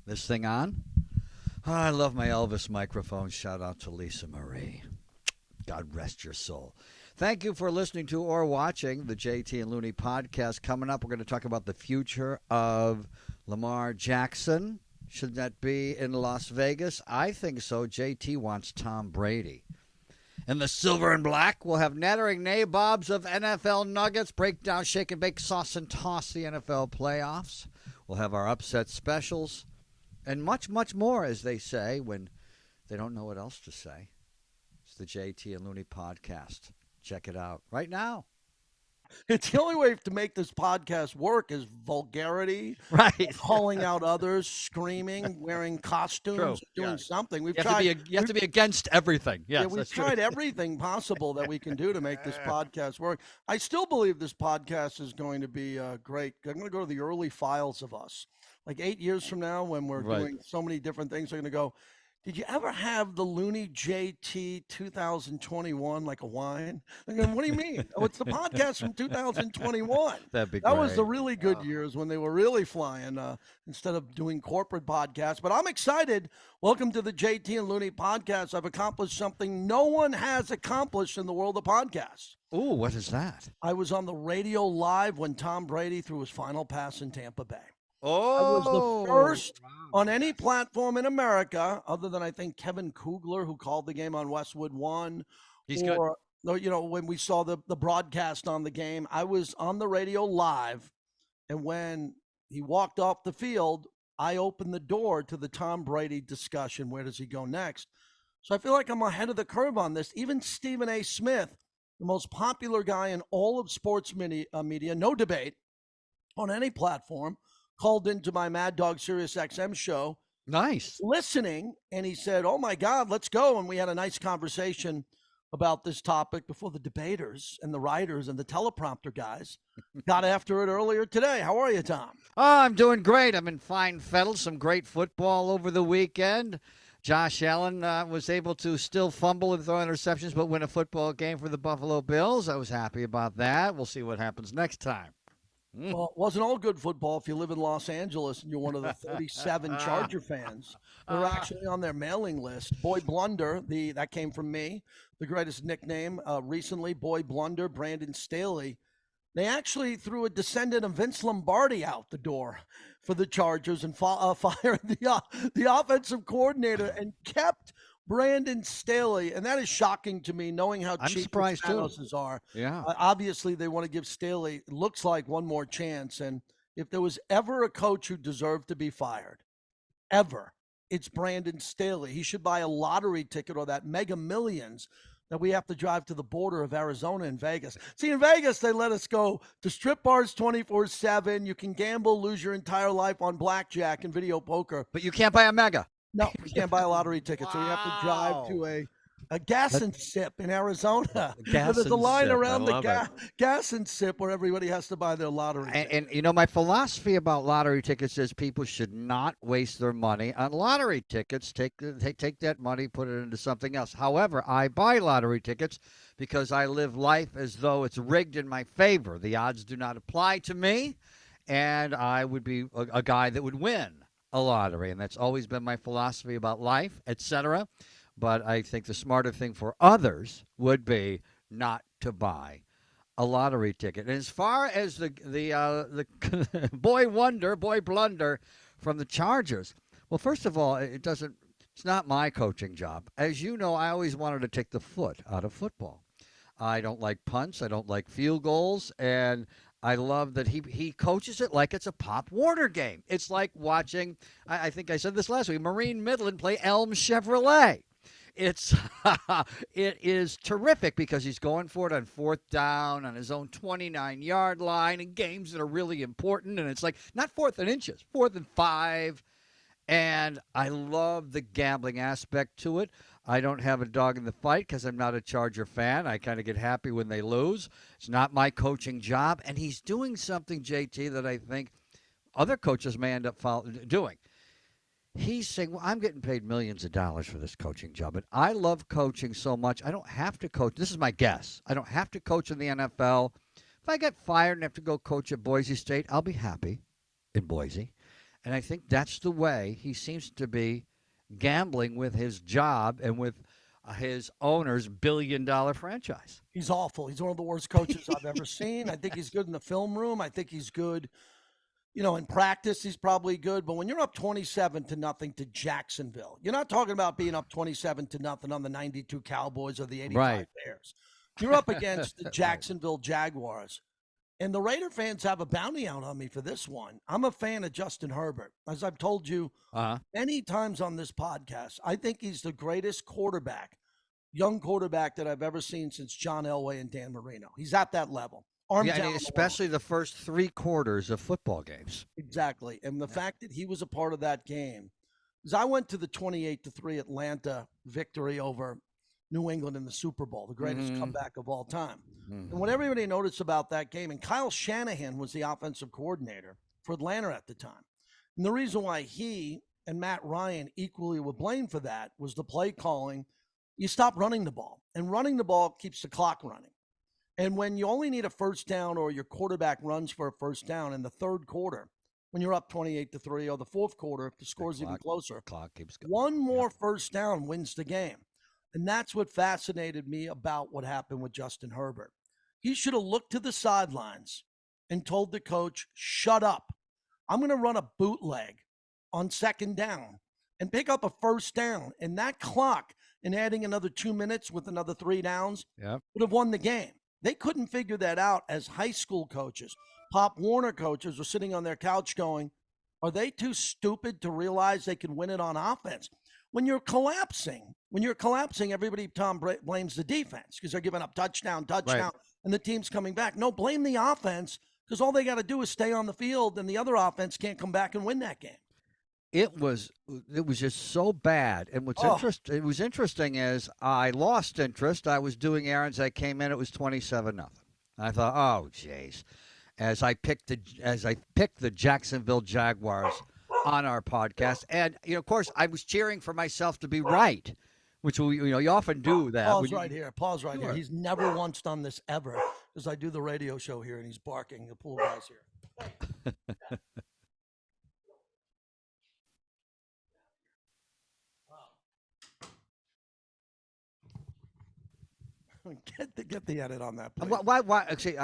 This thing on? Oh, I love my Elvis microphone. Shout out to Lisa Marie. God rest your soul. Thank you for listening to or watching the JT and Looney podcast. Coming up, we're going to talk about the future of Lamar Jackson. Should that be in Las Vegas? I think so. JT wants Tom Brady. In the silver and black, we'll have nattering nabobs of NFL nuggets, break down, shake and bake, sauce and toss the NFL playoffs. We'll have our upset specials and much, much more, as they say when they don't know what else to say. It's the JT and Looney podcast. Check it out right now. It's the only way to make this podcast work is vulgarity, Right. calling out others, screaming, wearing costumes, doing something. You have to be against everything. Yes, yeah, we've tried everything possible that we can do to make this podcast work. I still believe this podcast is going to be great. I'm going to go to the early files of us. Like 8 years from now, when we're doing so many different things, we're going to go, did you ever have the Looney JT 2021 like a wine? Like, what do you mean? Oh, it's the podcast from 2021. That'd be that great. was the really good years when they were really flying instead of doing corporate podcasts. But I'm excited. Welcome to the JT and Looney podcast. I've accomplished something no one has accomplished in the world of podcasts. Ooh, what is that? I was on the radio live when Tom Brady threw his final pass in Tampa Bay. Oh, I was the first on any platform in America, other than I think Kevin Kugler, who called the game on Westwood One. He's good. You know, when we saw the broadcast on the game, I was on the radio live, and when he walked off the field, I opened the door to the Tom Brady discussion. Where does he go next? So I feel like I'm ahead of the curve on this. Even Stephen A. Smith, the most popular guy in all of sports media, no debate on any platform, called into my Mad Dog Sirius XM show. Nice. Listening, and he said, oh, my God, let's go. And we had a nice conversation about this topic before the debaters and the writers and the teleprompter guys got after it earlier today. How are you, Tom? Oh, I'm doing great. I'm in fine fettle. Some great football over the weekend. Josh Allen was able to still fumble and throw interceptions, but win a football game for the Buffalo Bills. I was happy about that. We'll see what happens next time. Well, it wasn't all good football if you live in Los Angeles and you're one of the 37 Charger fans. They're actually on their mailing list. Boy Blunder, that came from me, the greatest nickname recently, Boy Blunder, Brandon Staley. They actually threw a descendant of Vince Lombardi out the door for the Chargers and fired the offensive coordinator and kept Brandon Staley, and that is shocking to me, knowing how cheap the Spanos are. Yeah. Obviously, they want to give Staley, it looks like, one more chance. And if there was ever a coach who deserved to be fired, ever, it's Brandon Staley. He should buy a lottery ticket or that Mega Millions that we have to drive to the border of Arizona and Vegas. See, in Vegas, they let us go to strip bars 24/7. You can gamble, lose your entire life on blackjack and video poker. But you can't buy a Mega. No, we can't buy a lottery ticket, so we have to drive to a gas and sip in Arizona. There's a line around the gas and sip where everybody has to buy their lottery ticket. And, you know, my philosophy about lottery tickets is people should not waste their money on lottery tickets. Take that money, put it into something else. However, I buy lottery tickets because I live life as though it's rigged in my favor. The odds do not apply to me, and I would be a guy that would win a lottery, and that's always been my philosophy about life, etc. But I think the smarter thing for others would be not to buy a lottery ticket. And as far as the boy blunder from the Chargers, well, first of all, it's not my coaching job. As you know, I always wanted to take the foot out of football. I don't like punts. I don't like field goals, and I love that he coaches it like it's a Pop Warner game. It's like watching, I think I said this last week, Marine Midland play Elm Chevrolet. It is terrific because he's going for it on fourth down on his own 29-yard line in games that are really important. And it's like not fourth and inches, 4th and 5. And I love the gambling aspect to it. I don't have a dog in the fight because I'm not a Charger fan. I kind of get happy when they lose. It's not my coaching job. And he's doing something, JT, that I think other coaches may end up doing. He's saying, well, I'm getting paid millions of dollars for this coaching job, and I love coaching so much. I don't have to coach. This is my guess. I don't have to coach in the NFL. If I get fired and have to go coach at Boise State, I'll be happy in Boise. And I think that's the way he seems to be gambling with his job and with his owner's billion-dollar franchise. He's awful. He's one of the worst coaches I've ever seen. I think he's good in the film room. I think he's good, in practice. He's probably good. But when you're up 27 to nothing to Jacksonville, you're not talking about being up 27 to nothing on the 92 Cowboys or the 85 Right. Bears. You're up against the Jacksonville Jaguars. And the Raider fans have a bounty out on me for this one. I'm a fan of Justin Herbert. As I've told you many times on this podcast, I think he's the greatest young quarterback that I've ever seen since John Elway and Dan Marino. He's at that level. Arms down, especially the first 3 quarters of football games. Exactly. And the fact that he was a part of that game, because I went to the 28-3 Atlanta victory over New England in the Super Bowl, the greatest comeback of all time. And what everybody noticed about that game, and Kyle Shanahan was the offensive coordinator for Atlanta at the time. And the reason why he and Matt Ryan equally were blamed for that was the play calling. You stop running the ball, and running the ball keeps the clock running. And when you only need a first down or your quarterback runs for a first down in the third quarter, when you're up 28-3, or the fourth quarter, if the score's even closer, clock keeps going. One more first down wins the game. And that's what fascinated me about what happened with Justin Herbert. He should have looked to the sidelines and told the coach, shut up. I'm going to run a bootleg on second down and pick up a first down. And that clock, and adding another 2 minutes with another 3 downs, would have won the game. They couldn't figure that out as high school coaches. Pop Warner coaches were sitting on their couch going, are they too stupid to realize they can win it on offense? When you're collapsing, everybody, Tom, blames the defense because they're giving up touchdown, Right. and the team's coming back. No, blame the offense because all they got to do is stay on the field, and the other offense can't come back and win that game. It was just so bad. And it was interesting is I lost interest. I was doing errands. I came in. It was 27-0. I thought, oh, jeez. As I picked the Jacksonville Jaguars on our podcast, and of course, I was cheering for myself to be right, which you often do that. Pause right here. He's never once done this ever, because I do the radio show here, and he's barking. The pool guy's here. Get the edit on that, please. Why? Actually,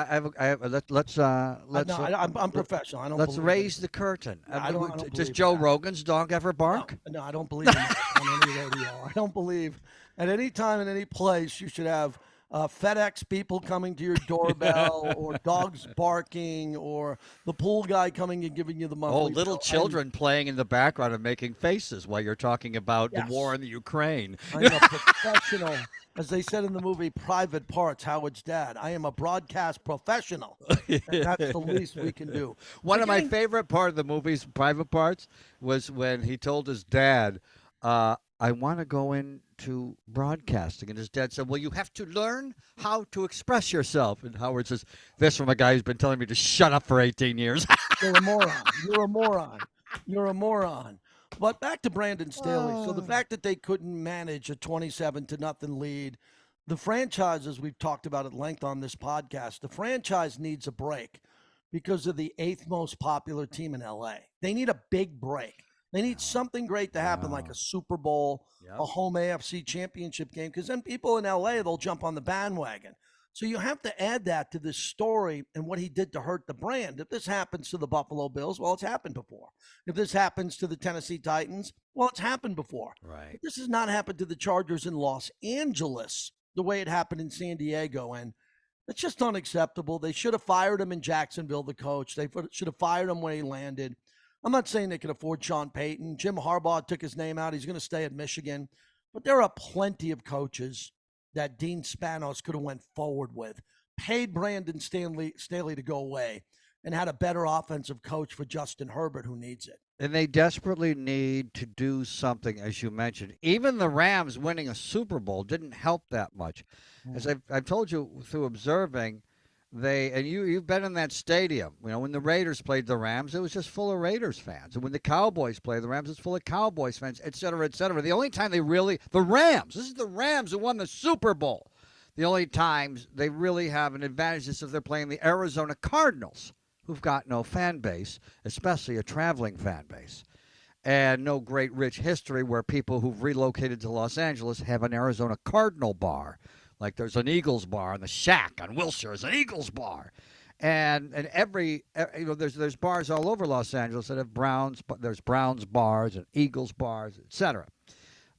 let's. I'm professional. I don't. Let's raise the curtain. I don't Does Joe Rogan's dog ever bark? No, I don't believe in that on any radio. I don't believe at any time in any place you should have FedEx people coming to your doorbell, or dogs barking, or the pool guy coming and giving you the money. Oh, little children playing in the background and making faces while you're talking about the war in the Ukraine. I'm a professional. As they said in the movie Private Parts, Howard's dad, I am a broadcast professional. And that's the least we can do. One of my favorite part of the movie's Private Parts was when he told his dad, I want to go into broadcasting. And his dad said, well, you have to learn how to express yourself. And Howard says, this from a guy who's been telling me to shut up for 18 years. You're a moron. You're a moron. You're a moron. But back to Brandon Staley. So the fact that they couldn't manage a 27-0 lead, the franchise, as we've talked about at length on this podcast, the franchise needs a break because of the 8th most popular team in LA. They need a big break. They need something great to happen, like a Super Bowl, a home AFC championship game, because then people in LA, they'll jump on the bandwagon. So you have to add that to this story and what he did to hurt the brand. If this happens to the Buffalo Bills, well, it's happened before. If this happens to the Tennessee Titans, well, it's happened before. Right. But this has not happened to the Chargers in Los Angeles the way it happened in San Diego. And it's just unacceptable. They should have fired him in Jacksonville, the coach. They should have fired him when he landed. I'm not saying they could afford Sean Payton. Jim Harbaugh took his name out. He's going to stay at Michigan. But there are plenty of coaches that Dean Spanos could have went forward with, paid Brandon Staley to go away, and had a better offensive coach for Justin Herbert, who needs it. And they desperately need to do something, as you mentioned. Even the Rams winning a Super Bowl didn't help that much. As I've told you through observing, you've been in that stadium. When the Raiders played the Rams, it was just full of Raiders fans. And when the Cowboys played the Rams, it's full of Cowboys fans, et cetera, et cetera. The only time this is the Rams who won the Super Bowl. The only times they really have an advantage is if they're playing the Arizona Cardinals. who've got no fan base, especially a traveling fan base, and no great rich history where people who've relocated to Los Angeles have an Arizona Cardinal bar. Like there's an Eagles bar, and the Shack on Wilshire is an Eagles bar. And there's bars all over Los Angeles that have Browns, but there's Browns bars and Eagles bars, etc.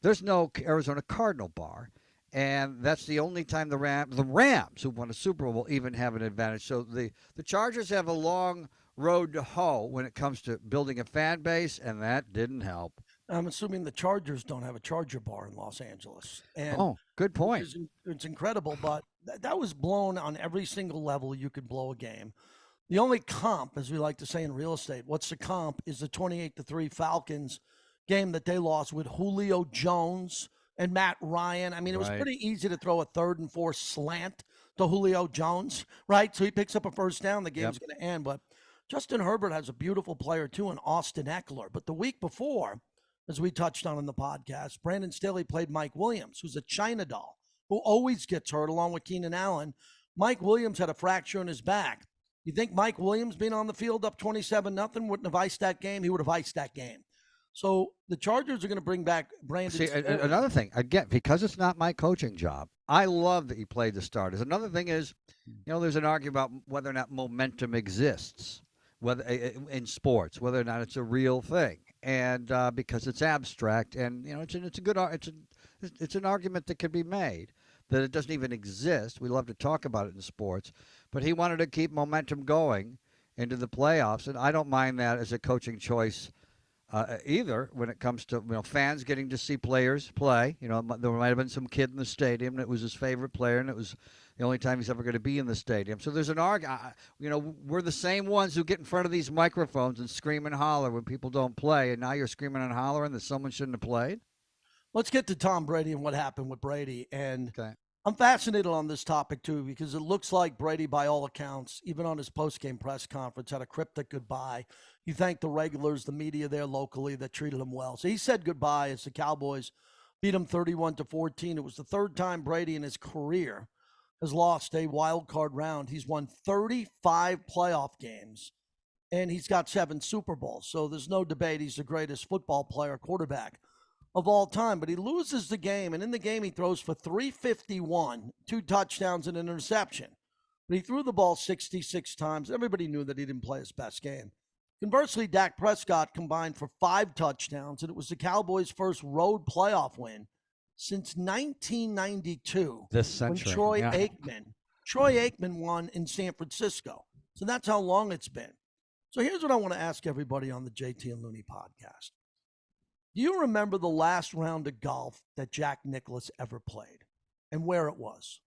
There's no Arizona Cardinal bar, and that's the only time the Rams, who won a Super Bowl, even have an advantage. So the Chargers have a long road to hoe when it comes to building a fan base, and that didn't help. I'm assuming the Chargers don't have a Charger bar in Los Angeles. And Oh, good point. it's incredible, but that was blown on every single level you could blow a game. The only comp, as we like to say in real estate, what's the comp is the 28-3 Falcons game that they lost with Julio Jones and Matt Ryan. I mean, it was Right. pretty easy to throw a 3rd and 4 slant to Julio Jones, right? So he picks up a first down, the game's going to end. But Justin Herbert has a beautiful player too in Austin Eckler. But the week before, as we touched on in the podcast, Brandon Staley played Mike Williams, who's a China doll, who always gets hurt along with Keenan Allen. Mike Williams had a fracture in his back. You think Mike Williams being on the field up 27-0 wouldn't have iced that game? He would have iced that game. So the Chargers are going to bring back Brandon Staley. Another thing, again, because it's not my coaching job, I love that he played the starters. Another thing is, there's an argument about whether or not momentum exists, whether in sports, whether or not it's a real thing, and because it's abstract, and it's an argument that can be made that it doesn't even exist. We love to talk about it in sports, but he wanted to keep momentum going into the playoffs, and I don't mind that as a coaching choice. Either when it comes to fans getting to see players play. There might have been some kid in the stadium that was his favorite player, and it was the only time he's ever going to be in the stadium. So there's an argument. We're the same ones who get in front of these microphones and scream and holler when people don't play, and now you're screaming and hollering that someone shouldn't have played. Let's get to Tom Brady and what happened with Brady. And Okay. I'm fascinated on this topic too, because it looks like Brady, by all accounts, even on his post-game press conference, had a cryptic goodbye. He thanked the regulars, the media there locally that treated him well. So he said goodbye as the Cowboys beat him 31-14. It was the 3rd time Brady in his career has lost a wild card round. He's won 35 playoff games, and he's got 7 Super Bowls. So there's no debate he's the greatest football player, quarterback of all time. But he loses the game, and in the game he throws for 351, 2 touchdowns and an interception. But he threw the ball 66 times. Everybody knew that he didn't play his best game. Conversely, Dak Prescott combined for 5 touchdowns, and it was the Cowboys' first road playoff win since 1992. This century. When Troy Aikman won in San Francisco. So that's how long it's been. So here's what I want to ask everybody on the JT and Looney podcast. Do you remember the last round of golf that Jack Nicklaus ever played and where it was?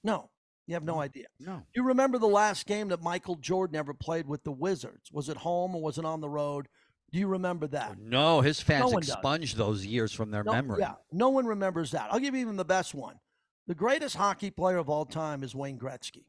No. You have no idea. No. Do you remember the last game that Michael Jordan ever played with the Wizards? Was it home or was it on the road? Do you remember that? No, his fans No expunged those years from their memory. Yeah, no one remembers that. I'll give you even the best one. The greatest hockey player of all time is Wayne Gretzky.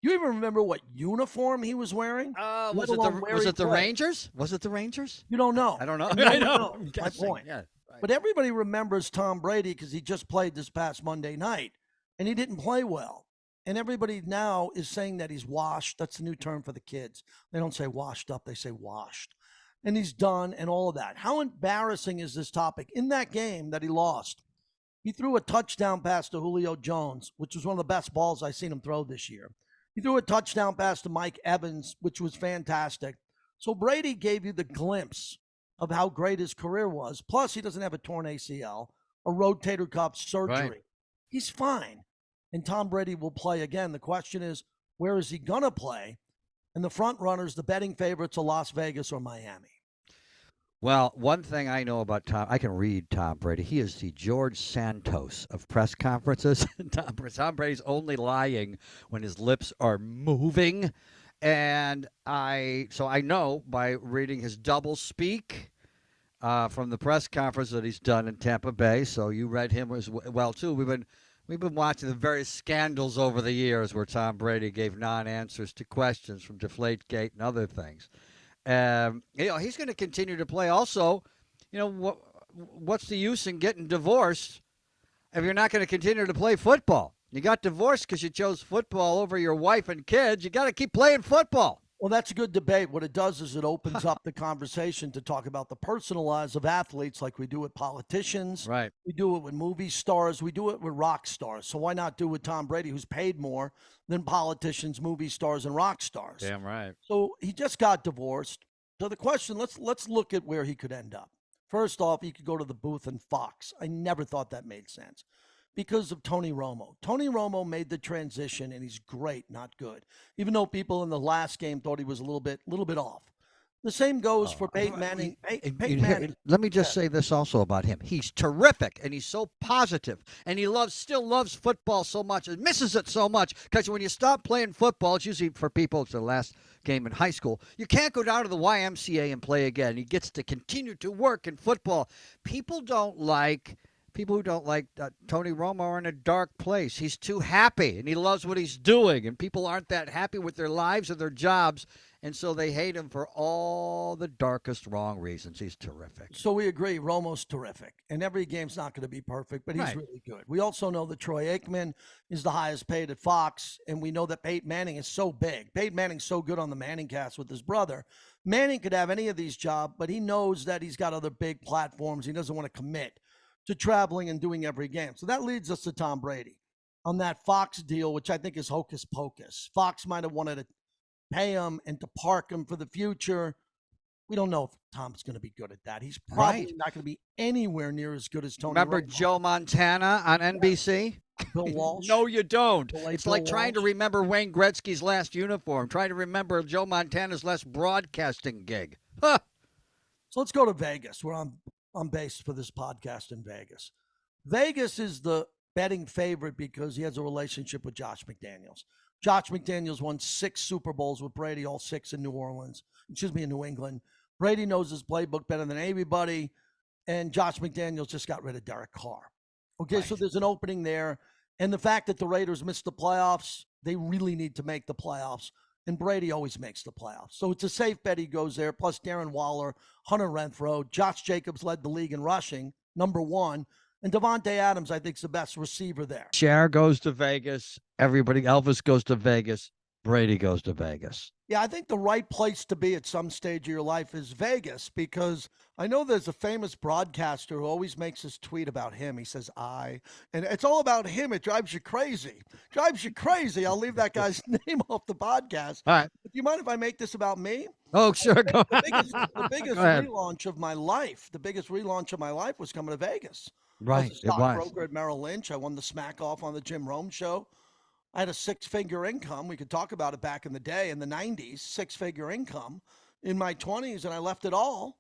You even remember what uniform he was wearing? Was it the Rangers? Was it the Rangers? You don't know. I don't know. I know. My point. Yeah, right. But everybody remembers Tom Brady because he just played this past Monday night, and he didn't play well. And everybody now is saying that he's washed. That's the new term for the kids. They don't say washed up, they say washed. And he's done and all of that. How embarrassing is this topic? In that game that he lost, he threw a touchdown pass to Julio Jones, which was one of the best balls I've seen him throw this year. He threw a touchdown pass to Mike Evans, which was fantastic. So Brady gave you the glimpse of how great his career was. Plus, he doesn't have a torn ACL, a rotator cuff surgery. Right. He's fine. And Tom Brady will play again. The question is, where is he going to play? And the front runners, the betting favorites are Las Vegas or Miami. Well, one thing I know about Tom, I can read Tom Brady. He is the George Santos of press conferences. Tom Brady's only lying when his lips are moving. And so I know by reading his double speak from the press conference that he's done in Tampa Bay. So you read him as well, too. We've been watching the various scandals over the years where Tom Brady gave non-answers to questions from Deflategate and other things. He's going to continue to play. Also, what's the use in getting divorced if you're not going to continue to play football? You got divorced because you chose football over your wife and kids. You got to keep playing football. Well, that's a good debate. What it does is it opens up the conversation to talk about the personal lives of athletes like we do with politicians. Right. We do it with movie stars. We do it with rock stars. So why not do it with Tom Brady, who's paid more than politicians, movie stars, and rock stars? Damn right. So he just got divorced. So the question, let's look at where he could end up. First off, he could go to the booth in Fox. I never thought that made sense because of Tony Romo. Tony Romo made the transition, and he's great, not good. Even though people in the last game thought he was a little bit off. The same goes for Peyton Manning. Peyton Manning. Let me just Yeah. say this also about him. He's terrific, and he's so positive, and he still loves football so much and misses it so much because when you stop playing football, it's usually for people, it's the last game in high school. You can't go down to the YMCA and play again. He gets to continue to work in football. People who don't like Tony Romo are in a dark place. He's too happy, and he loves what he's doing, and people aren't that happy with their lives or their jobs, and so they hate him for all the darkest wrong reasons. He's terrific. So we agree, Romo's terrific, and every game's not going to be perfect, but he's Right. really good. We also know that Troy Aikman is the highest paid at Fox, and we know that Peyton Manning is so big. Peyton Manning's so good on the Manning cast with his brother. Manning could have any of these jobs, but he knows that he's got other big platforms. He doesn't want to commit to traveling and doing every game. So that leads us to Tom Brady on that Fox deal, which I think is hocus pocus. Fox might have wanted to pay him and to park him for the future. We don't know if Tom's going to be good at that. He's probably Right. not going to be anywhere near as good as Tony Remember Romo. Joe Montana on NBC? Bill Walsh. No, you don't. The late It's like Bill trying to Walsh. remember Wayne Gretzky's last uniform, trying to remember Joe Montana's last broadcasting gig. Huh. So let's go to Vegas, where I'm based for this podcast in Vegas. Vegas is the betting favorite because he has a relationship with Josh McDaniels. Josh McDaniels won 6 Super Bowls with Brady, all 6 in in New England. Brady knows his playbook better than anybody, and Josh McDaniels just got rid of Derek Carr. Okay, so Right. there's an opening there. And the fact that the Raiders missed the playoffs, they really need to make the playoffs. And Brady always makes the playoffs. So it's a safe bet he goes there. Plus Darren Waller, Hunter Renfrow, Josh Jacobs led the league in rushing, number 1. And Devontae Adams, I think, is the best receiver there. Cher goes to Vegas. Everybody, Elvis goes to Vegas. Brady goes to Vegas. Yeah, I think the right place to be at some stage of your life is Vegas because I know there's a famous broadcaster who always makes this tweet about him. He says, and it's all about him. It drives you crazy. Drives you crazy. I'll leave that guy's name off the podcast. All right. Do you mind if I make this about me? Oh, sure. Go The biggest Go ahead. relaunch of my life, was coming to Vegas. I Right. was a It was. stockbroker at Merrill Lynch. I won the smack off on the Jim Rome show. I had a 6-figure income. We could talk about it back in the day in the 90s, 6-figure income in my 20s. And I left it all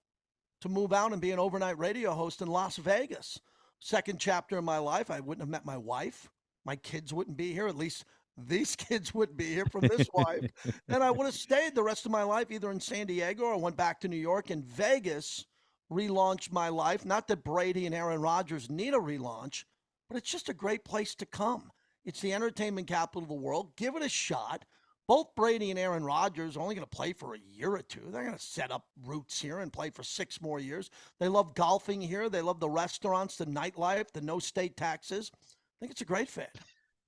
to move out and be an overnight radio host in Las Vegas. Second chapter of my life, I wouldn't have met my wife. My kids wouldn't be here. At least these kids wouldn't be here from this wife. And I would have stayed the rest of my life either in San Diego or went back to New York. And Vegas relaunched my life. Not that Brady and Aaron Rodgers need a relaunch, but it's just a great place to come. It's the entertainment capital of the world. Give it a shot. Both Brady and Aaron Rodgers are only going to play for a year or two. They're going to set up roots here and play for 6 more years. They love golfing here. They love the restaurants, the nightlife, the no state taxes. I think it's a great fit.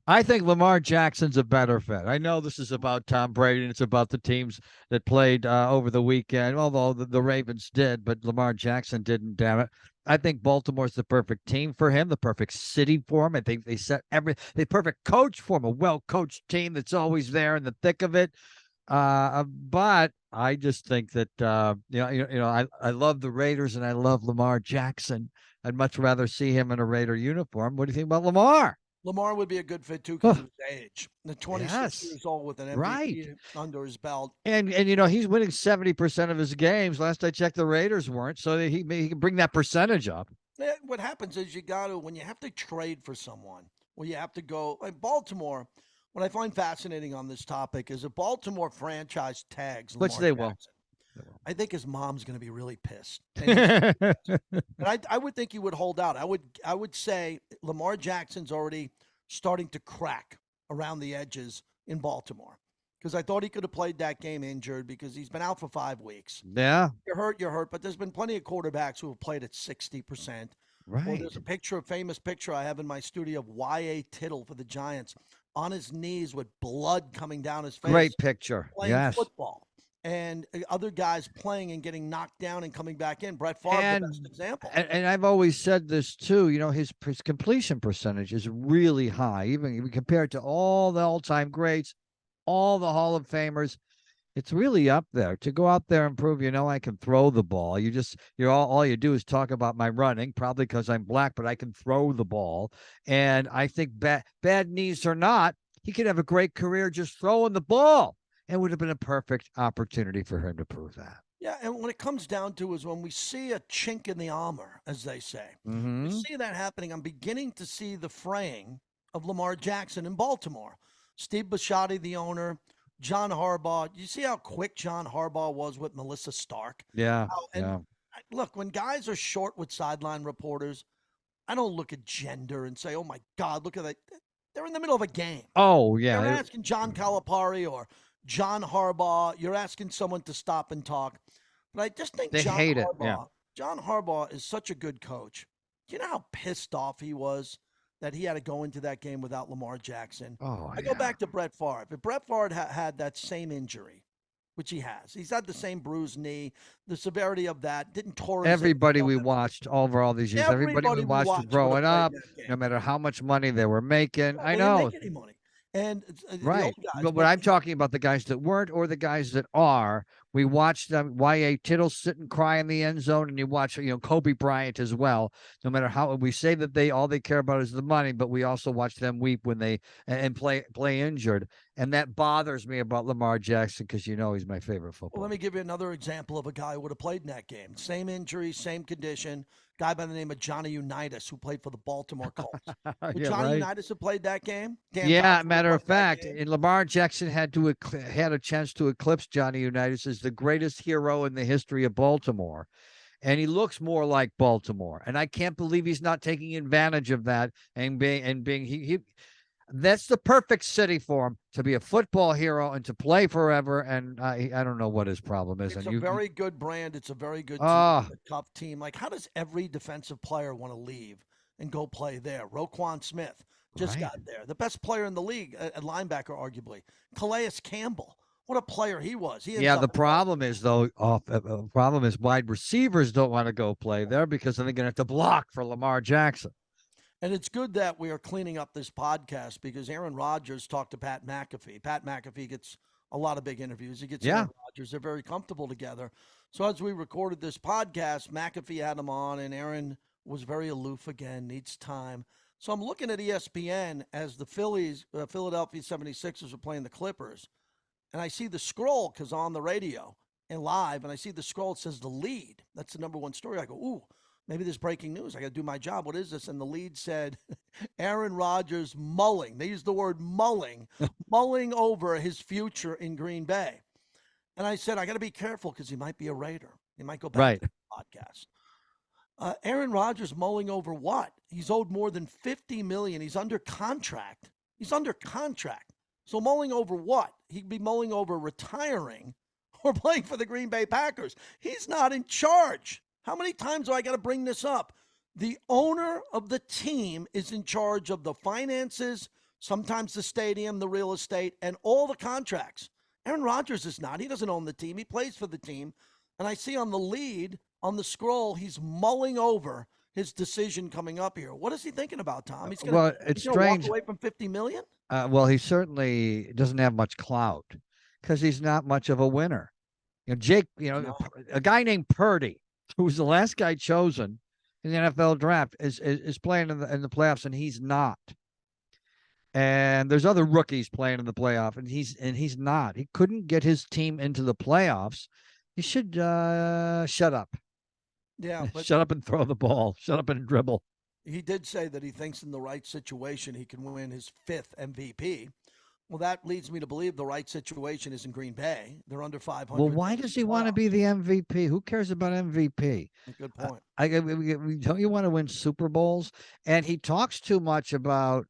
I think Lamar Jackson's a better fit. I know this is about Tom Brady and it's about the teams that played over the weekend, although the Ravens did, but Lamar Jackson didn't, damn it. I think Baltimore's the perfect team for him, the perfect city for him. I think they set the perfect coach for him, a well-coached team that's always there in the thick of it. But I just think that I love the Raiders and I love Lamar Jackson. I'd much rather see him in a Raider uniform. What do you think about Lamar? Lamar would be a good fit too because of his age. The 26 Yes. years old with an MVP Right. under his belt. And he's winning 70% of his games. Last I checked, the Raiders weren't, so he can bring that percentage up. Yeah, what happens is when you have to trade for someone, when you have to go, like Baltimore, what I find fascinating on this topic is if Baltimore franchise tags Lamar Which they will. Jackson, I think his mom's going to be really pissed. And I would think he would hold out. I would say Lamar Jackson's already starting to crack around the edges in Baltimore because I thought he could have played that game injured because he's been out for 5 weeks. Yeah, You're hurt, but there's been plenty of quarterbacks who have played at 60%. Well, right. there's a famous picture I have in my studio of Y.A. Tittle for the Giants on his knees with blood coming down his face. Great picture. Playing Yes. football. and other guys playing and getting knocked down and coming back in. Brett Favre, the best And example. and I've always said this too. His completion percentage is really high, even compared to all the all-time greats, all the Hall of Famers. It's really up there. To go out there and prove, I can throw the ball. All you do is talk about my running, probably because I'm black, but I can throw the ball. And I think bad knees or not, he could have a great career just throwing the ball. It would have been a perfect opportunity for him to prove that. Yeah, and when it comes down to is when we see a chink in the armor, as they say, we Mm-hmm. see that happening. I'm beginning to see the fraying of Lamar Jackson in Baltimore. Steve Bisciotti, the owner, John Harbaugh. You see how quick John Harbaugh was with Melissa Stark? Yeah, And yeah. look, when guys are short with sideline reporters, I don't look at gender and say, oh my God, look at that. They're in the middle of a game. Oh, You're yeah. asking John Calipari or John Harbaugh, you're asking someone to stop and talk. But I just think They hate it. Yeah. John Harbaugh is such a good coach. Do you know how pissed off he was that he had to go into that game without Lamar Jackson? Oh, I go yeah. back to Brett Favre. If Brett Favre had that same injury, which he has, he's had the same bruised knee, the severity of that didn't tore his Everybody ACL we that week. watched over all these years, everybody we Everybody we watched watched would have growing played in up, that no game. matter how much money they were making. No, I they didn't know. make any money. And the Right. old guys, But I'm talking about the guys that weren't or the guys that are. We watched them, Y.A. Tittle sit and cry in the end zone, and you watch, Kobe Bryant as well. No matter how we say that all they care about is the money, but we also watch them weep when they and play injured. And that bothers me about Lamar Jackson because he's my favorite Well, let footballer. me give you another example of a guy who would have played in that game. Same injury, same condition. Guy by the name of Johnny Unitas, who played for the Baltimore Colts. Would Yeah, Johnny right. Unitas have played that game? Dan Yeah, Fouts would have matter of played that fact, game. and Lamar Jackson had a chance to eclipse Johnny Unitas as the greatest hero in the history of Baltimore, and he looks more like Baltimore. And I can't believe he's not taking advantage of that and being he that's the perfect city for him to be a football hero and to play forever. And I don't know what his problem is. It's And a you very good brand. It's a very good team, ah a tough team. Like, how does every defensive player want to leave and go play there? Roquan Smith just right. got there. The best player in the league at linebacker, arguably. Calais Campbell. What a player he was. He ends Yeah, up the in Baltimore. problem is though. Problem is wide receivers don't want to go play there because then they're going to have to block for Lamar Jackson. And it's good that we are cleaning up this podcast because Aaron Rodgers talked to Pat McAfee. Pat McAfee gets a lot of big interviews. He gets Yeah, Aaron Rodgers. They're very comfortable together. So as we recorded this podcast, McAfee had him on, and Aaron was very aloof again, needs time. So I'm looking at ESPN as the Philadelphia 76ers are playing the Clippers, and I see the scroll because on the radio and live, and I see the scroll. It says the lead. That's the number one story. I go, ooh, maybe there's breaking news. I got to do my job. What is this? And the lead said Aaron Rodgers mulling. They used the word mulling over his future in Green Bay. And I said, I got to be careful because he might be a Raider. He might go back right. to the podcast. Aaron Rodgers mulling over what? He's owed more than $50 million. He's under contract. He's under contract. So mulling over what? He'd be mulling over retiring or playing for the Green Bay Packers. He's not in charge. How many times do I got to bring this up? The owner of the team is in charge of the finances, sometimes the stadium, the real estate, and all the contracts. Aaron Rodgers is not. He doesn't own the team. He plays for the team. And I see on the lead, on the scroll, he's mulling over his decision coming up here. What is he thinking about, Tom? Well, it's He's gonna walk strange. away from 50 million? Well, he certainly doesn't have much clout because he's not much of a winner. Jake, No. a guy named Purdy, who was the last guy chosen in the NFL draft, is playing in the playoffs, and he's not. And there's other rookies playing in the playoff, and he's not. He couldn't get his team into the playoffs. He should shut up, Yeah, but shut up and throw the ball, shut up and dribble. he did say that he thinks in the right situation he can win his fifth MVP. Well, that leads me to believe the right situation is in Green Bay. They're under 500. Well, why does he want to be the MVP? Who cares about MVP? Good point. Don't you want to win Super Bowls? And he talks too much about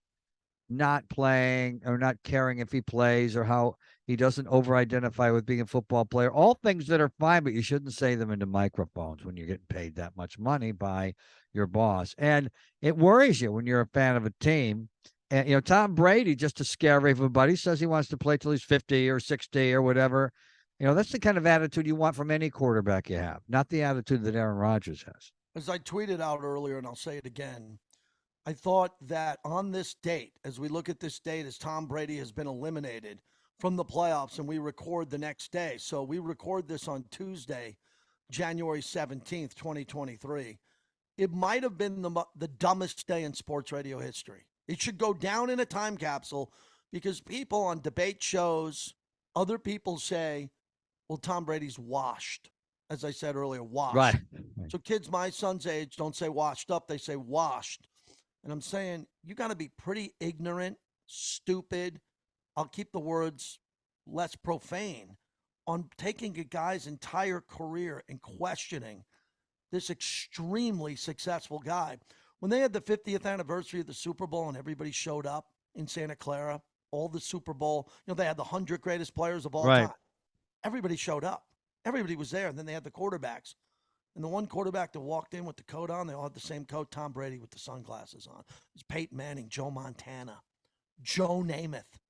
not playing or not caring if he plays or how he doesn't over-identify with being a football player. All things that are fine, but you shouldn't say them into microphones when you're getting paid that much money by your boss. And it worries you when you're a fan of a team. And Tom Brady, just to scare everybody, says he wants to play till he's 50 or 60 or whatever. That's the kind of attitude you want from any quarterback you have, not the attitude that Aaron Rodgers has. As I tweeted out earlier, and I'll say it again, I thought that on this date, as we look at this date, as Tom Brady has been eliminated from the playoffs, and we record the next day. So we record this on Tuesday, January 17th, 2023. It might have been the dumbest day in sports radio history. It should go down in a time capsule because people on debate shows, other people say, well, Tom Brady's washed. As I said earlier, washed. Right. So kids my son's age don't say washed up, they say washed. And I'm saying you got to be pretty ignorant, stupid. I'll keep the words less profane on taking a guy's entire career and questioning this extremely successful guy. When they had the 50th anniversary of the Super Bowl and everybody showed up in Santa Clara, all the Super Bowl, they had the 100 greatest players of all time. Everybody showed up. Everybody was there. And then they had the quarterbacks. And the one quarterback that walked in with the coat on, they all had the same coat, Tom Brady with the sunglasses on. It was Peyton Manning, Joe Montana, Joe Namath,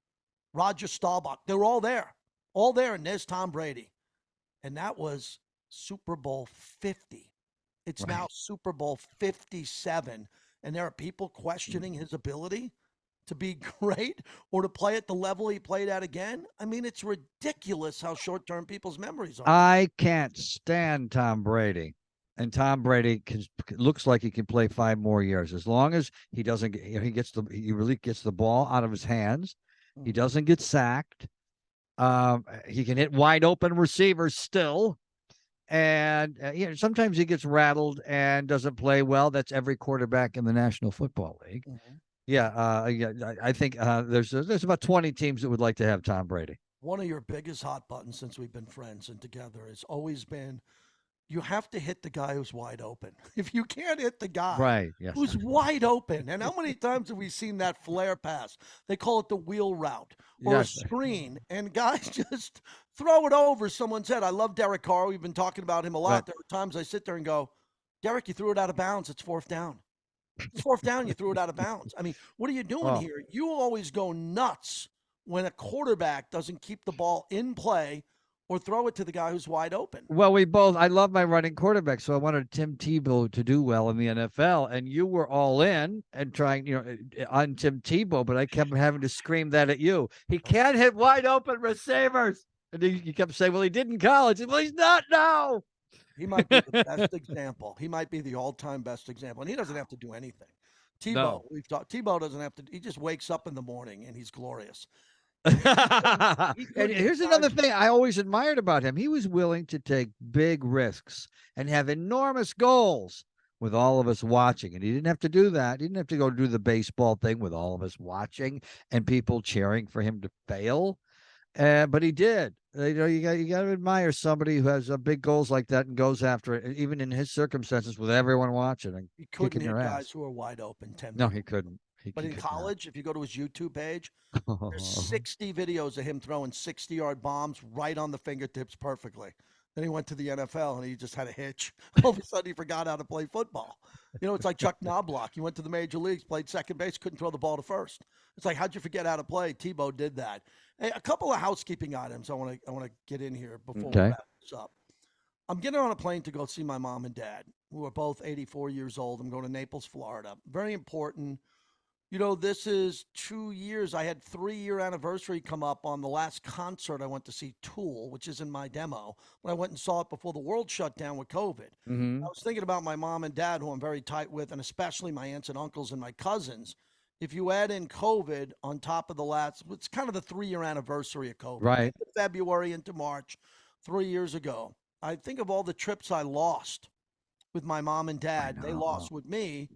Roger Staubach. They were all there. All there, and there's Tom Brady. And that was Super Bowl 50. It's now Super Bowl 57. And there are people questioning his ability to be great or to play at the level he played at again. I mean, it's ridiculous how short-term people's memories are. I can't stand Tom Brady. And Tom Brady looks like he can play 5 more years as long as he doesn't get, he really gets the ball out of his hands. He doesn't get sacked. He can hit wide open receivers still. And sometimes he gets rattled and doesn't play well. That's every quarterback in the National Football League. I think there's about 20 teams that would like to have Tom Brady. One of your biggest hot buttons since we've been friends and together has always been you have to hit the guy who's wide open. If you can't hit the guy who's wide open, and how many times have we seen that flare pass? They call it the wheel route or a screen, and guys just throw it over someone's head. I love Derek Carr. We've been talking about him a lot. There are times I sit there and go, Derek, you threw it out of bounds. It's 4th down. It's 4th down. You threw it out of bounds. I mean, what are you doing here? You always go nuts when a quarterback doesn't keep the ball in play or throw it to the guy who's wide open. Well, I love my running quarterback, so I wanted Tim Tebow to do well in the NFL, and you were all in and trying, on Tim Tebow, but I kept having to scream that at you. He can't hit wide open receivers. And you kept saying, well, he did in college. Well, he's not now. He might be the best example. He might be the all-time best example, and he doesn't have to do anything. Tebow, we've talked. Tebow doesn't have to. He just wakes up in the morning and he's glorious. And here's another thing I always admired about him. He was willing to take big risks and have enormous goals with all of us watching. And he didn't have to do that. He didn't have to go do the baseball thing with all of us watching and people cheering for him to fail. But he did. You got to admire somebody who has big goals like that and goes after it, even in his circumstances with everyone watching and he couldn't kicking hit your guys ass. who are wide open. No, he couldn't. But in college, if you go to his YouTube page, there's 60 videos of him throwing 60-yard bombs right on the fingertips perfectly. Then he went to the NFL and he just had a hitch. All of a sudden, he forgot how to play football. It's like Chuck Knobloch. He went to the major leagues, played second base, couldn't throw the ball to first. It's like, how'd you forget how to play? Tebow did that. Hey, a couple of housekeeping items I want to get in here before we wrap this up. I'm getting on a plane to go see my mom and dad, who are both 84 years old. I'm going to Naples, Florida. Very important. This is 2 years. I had 3-year anniversary come up on the last concert I went to see, Tool, which is in my demo. But I went and saw it before the world shut down with COVID. I was thinking about my mom and dad, who I'm very tight with, and especially my aunts and uncles and my cousins. If you add in COVID on top of the last, it's kind of the 3-year anniversary of COVID. Right. February into March, 3 years ago. I think of all the trips I lost with my mom and dad. They lost with me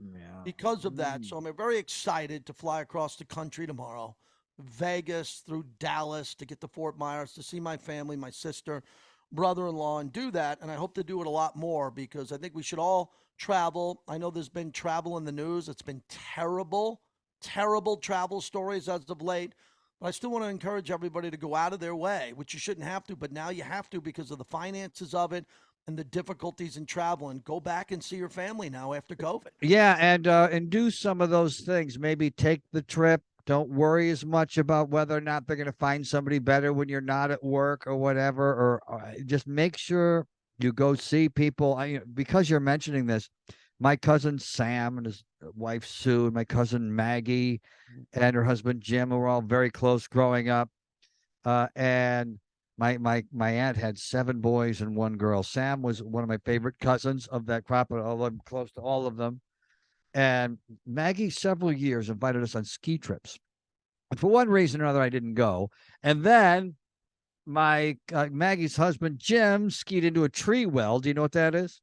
because of that. So I'm very excited to fly across the country tomorrow, Vegas through Dallas to get to Fort Myers to see my family, my sister, brother-in-law, and do that. And I hope to do it a lot more because I think we should all travel. I know there's been travel in the news. It's been terrible travel stories as of late. But I still want to encourage everybody to go out of their way, which you shouldn't have to, but now you have to because of the finances of it and the difficulties in traveling. Go back and see your family now after COVID. Yeah, and do some of those things. Maybe take the trip, Don't worry as much about whether or not they're going to find somebody better when you're not at work or whatever. Or just make sure you go see people. Because you're mentioning this, my cousin Sam and his wife Sue, and my cousin Maggie and her husband Jim were all very close growing up. And my aunt had 7 boys and 1 girl. Sam was one of my favorite cousins of that crop, although I'm close to all of them. And Maggie, several years, invited us on ski trips. And for one reason or another, I didn't go. And then my Maggie's husband Jim skied into a tree well. Do you know what that is?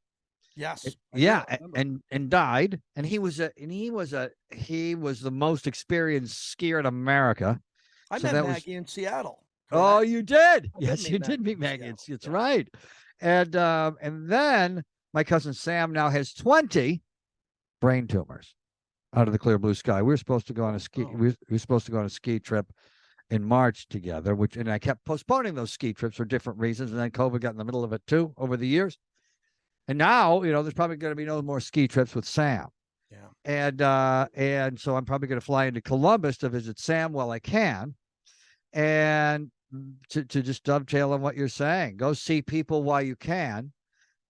Yes. Yeah, and died. And he was the most experienced skier in America. I So met that was Maggie in Seattle. Oh, Correct? you did. I Yes, you did meet in Maggie. Seattle. It's Yeah. right. And then my cousin Sam now has 20 brain tumors out of the clear blue sky. We were supposed to go on a ski. Oh. We were supposed to go on a ski trip in March together, and I kept postponing those ski trips for different reasons. And then COVID got in the middle of it too over the years. And now, there's probably going to be no more ski trips with Sam. Yeah. And so I'm probably going to fly into Columbus to visit Sam while I can. And to just dovetail on what you're saying, go see people while you can,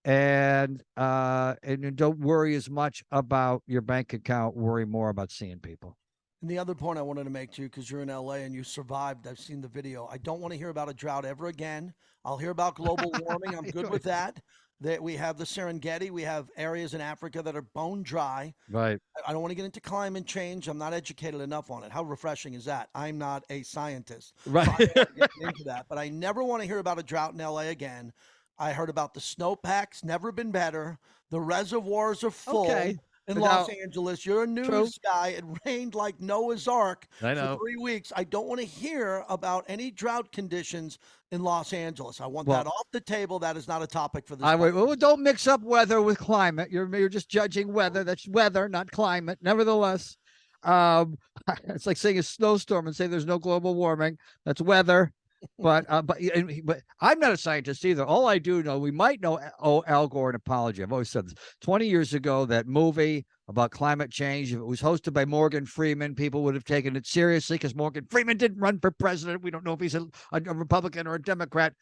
and don't worry as much about your bank account. Worry more about seeing people. And the other point I wanted to make to you, because you're in LA and you survived, I've seen the video. I don't want to hear about a drought ever again. I'll hear about global warming. I'm good with that. That we have the Serengeti, we have areas in Africa that are bone dry. Right. I don't want to get into climate change. I'm not educated enough on it. How refreshing is that? I'm not a scientist. Right. So I don't want to get into that. But I never want to hear about a drought in LA again. I heard about the snowpacks, never been better. The reservoirs are full. Okay. In But Los now- Angeles, you're a news True. guy. It rained like Noah's Ark I for know. 3 weeks. I don't want to hear about any drought conditions in Los Angeles. I want Well- that off the table. That is not a topic for this. Don't mix up weather with climate. You're just judging weather. That's weather, not climate. Nevertheless, it's like saying a snowstorm and say there's no global warming. That's weather. But I'm not a scientist either. All I do know, we might know Al Gore, an apology. I've always said this. 20 years ago, that movie about climate change, if it was hosted by Morgan Freeman, people would have taken it seriously because Morgan Freeman didn't run for president. We don't know if he's a Republican or a Democrat.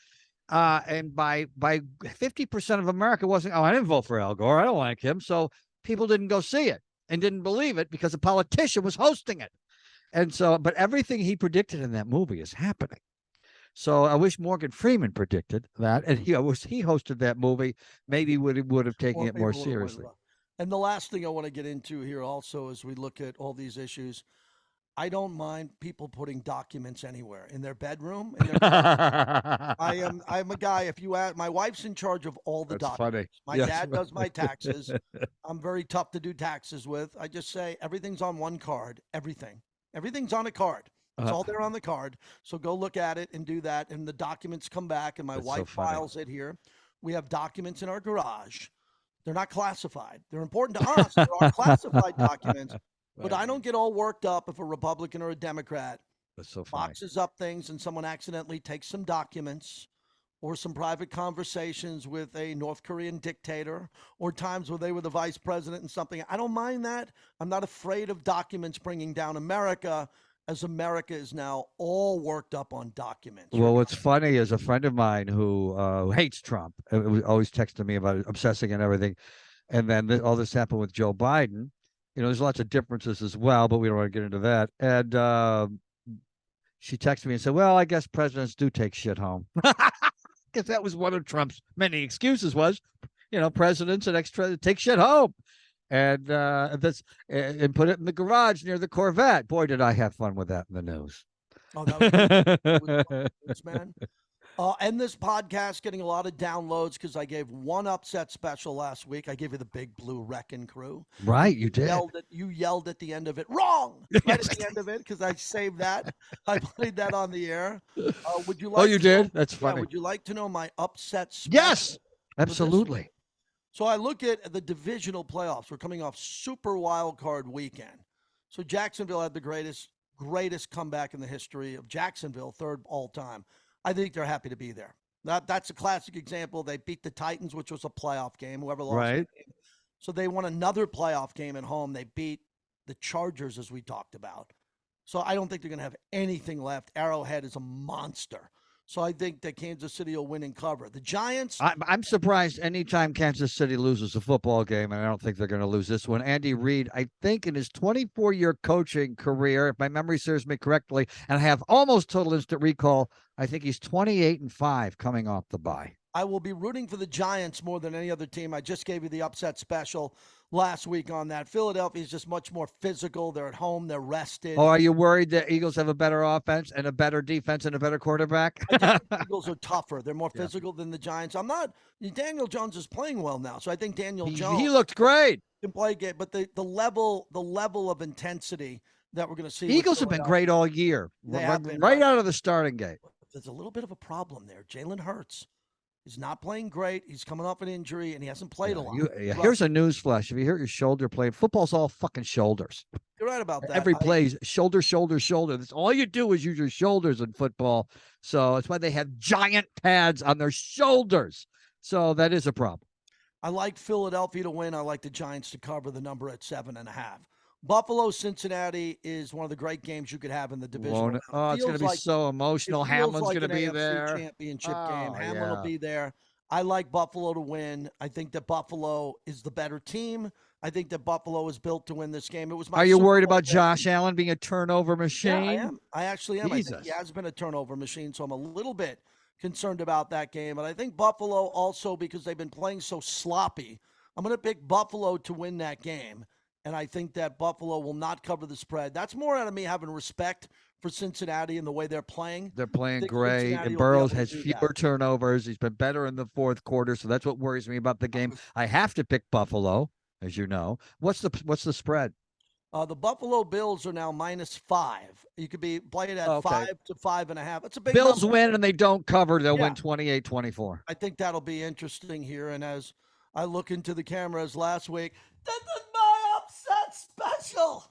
And by 50% of America wasn't, I didn't vote for Al Gore. I don't like him. So people didn't go see it and didn't believe it because a politician was hosting it. And so, but everything he predicted in that movie is happening. So I wish Morgan Freeman predicted that, and he hosted that movie. Maybe would have taken it more seriously. And the last thing I want to get into here also, as we look at all these issues, I don't mind people putting documents anywhere in their bedroom. I'm a guy. If you ask, my wife's in charge of all the That's documents. funny. My Yes. dad does my taxes. I'm very tough to do taxes with. I just say everything's on one card. Everything's on a card. It's all there on the card. So go look at it and do that. And the documents come back, and my wife files it here. We have documents in our garage. They're not classified. They're important to us. There are classified documents. But I don't get all worked up if a Republican or a Democrat boxes up things and someone accidentally takes some documents or some private conversations with a North Korean dictator or times where they were the vice president and something. I don't mind that. I'm not afraid of documents bringing down America, as America is now all worked up on documents. Well, what's funny is a friend of mine who hates Trump, always texting me about it, obsessing and everything. And then all this happened with Joe Biden. There's lots of differences as well, but we don't want to get into that. And she texted me and said, well, I guess presidents do take shit home. Because that was one of Trump's many excuses was, presidents and extra take shit home. And and put it in the garage near the Corvette. Boy, did I have fun with that in the news. Oh, that was good, man. And this podcast getting a lot of downloads because I gave one upset special last week. I gave you the Big Blue Wrecking Crew. Right, you did. You yelled at the end of it, wrong, right at the end of it, because I saved that. I played that on the air. Would you like? Oh, you did? That's funny. Yeah, would you like to know my upset special? Yes, absolutely. So I look at the divisional playoffs. We're coming off Super Wild Card weekend. So Jacksonville had the greatest comeback in the history of Jacksonville, third all time. I think they're happy to be there. That's a classic example. They beat the Titans, which was a playoff game. Whoever lost that game. So they won another playoff game at home. They beat the Chargers, as we talked about. So I don't think they're going to have anything left. Arrowhead is a monster. So I think that Kansas City will win and cover. The Giants, I'm surprised anytime Kansas City loses a football game, and I don't think they're going to lose this one. Andy Reid, I think in his 24-year coaching career, if my memory serves me correctly, and I have almost total instant recall, I think he's 28-5 coming off the bye. I will be rooting for the Giants more than any other team. I just gave you the upset special last week on that. Philadelphia is just much more physical. They're at home. They're rested. Oh, are you worried that Eagles have a better offense and a better defense and a better quarterback? I just think the Eagles are tougher. They're more Yeah. physical than the Giants. I'm not. Daniel Jones is playing well now, so I think Daniel He Jones looked great. can play good. But the level of intensity that we're going to see. Eagles have been great all year, They have been, right out of the starting gate. There's a little bit of a problem there. Jalen Hurts is not playing great. He's coming off an injury, and he hasn't played a lot. Here's a news flash. If you hurt your shoulder playing, football's all fucking shoulders. You're right about that. Every play is shoulder, shoulder, shoulder. That's all you do is use your shoulders in football. So that's why they have giant pads on their shoulders. So that is a problem. I like Philadelphia to win. I like the Giants to cover the number at 7.5. Buffalo, Cincinnati is one of the great games you could have in the division. Oh, it's going to be so emotional. Hamlin's like going to be AFC there. Championship game. Hamlin will be there. I like Buffalo to win. I think that Buffalo is the better team. I think that Buffalo is built to win this game. It was my. Are you worried about Josh Allen being a turnover machine? Yeah, I am. I actually am. Jesus. I think he has been a turnover machine, so I'm a little bit concerned about that game. But I think Buffalo also, because they've been playing so sloppy, I'm going to pick Buffalo to win that game. And I think that Buffalo will not cover the spread. That's more out of me having respect for Cincinnati and the way they're playing. They're playing great, and Burrows has fewer turnovers. He's been better in the fourth quarter, so that's what worries me about the game. I have to pick Buffalo, as you know. What's the spread? The Buffalo Bills are now -5. You could be playing at 5 to 5.5. It's a big Bills number. win and they don't cover. They'll win 28-24. I think that'll be interesting here. And as I look into the cameras last week, this is my upset special.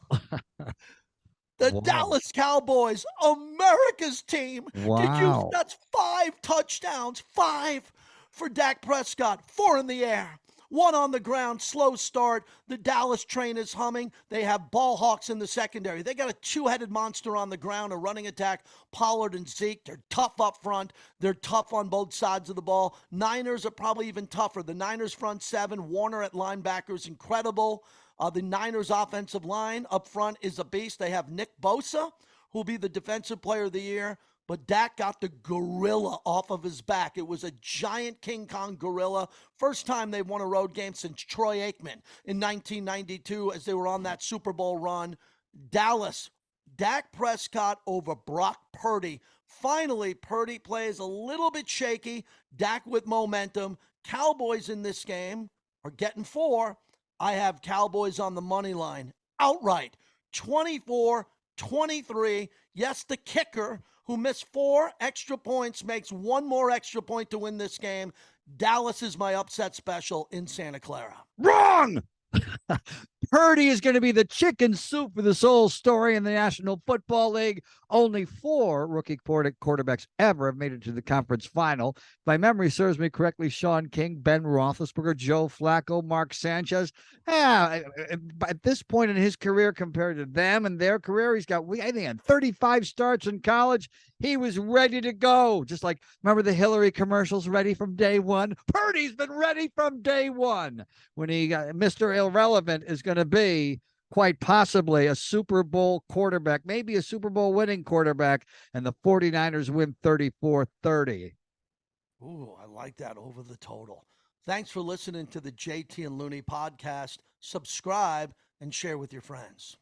The Dallas Cowboys, America's team. Wow. That's 5 touchdowns, 5 for Dak Prescott, 4 in the air, 1 on the ground, slow start. The Dallas train is humming. They have ball hawks in the secondary. They got a two-headed monster on the ground, a running attack, Pollard and Zeke. They're tough up front. They're tough on both sides of the ball. Niners are probably even tougher. The Niners front 7, Warner at linebacker is incredible. The Niners offensive line up front is a beast. They have Nick Bosa, who will be the defensive player of the year. But Dak got the gorilla off of his back. It was a giant King Kong gorilla. First time they've won a road game since Troy Aikman in 1992 as they were on that Super Bowl run. Dallas, Dak Prescott over Brock Purdy. Finally, Purdy plays a little bit shaky. Dak with momentum. Cowboys in this game are getting 4. I have Cowboys on the money line outright. 24-23. Yes, the kicker, who missed 4 extra points, makes 1 more extra point to win this game. Dallas is my upset special in Santa Clara. Wrong! Purdy is going to be the chicken soup for this whole story in the National Football League. Only 4 rookie quarterbacks ever have made it to the conference final. If my memory serves me correctly, Sean King, Ben Roethlisberger, Joe Flacco, Mark Sanchez. At this point in his career, compared to them and their career, he's got, I think, 35 starts in college. He was ready to go. Just like, remember the Hillary commercials, ready from day one? Purdy's been ready from day one. When he got Mr. Irrelevant is going to be quite possibly a Super Bowl quarterback, maybe a Super Bowl winning quarterback, and the 49ers win 34-30. Ooh, I like that over the total. Thanks for listening to the JT and Looney podcast. Subscribe and share with your friends.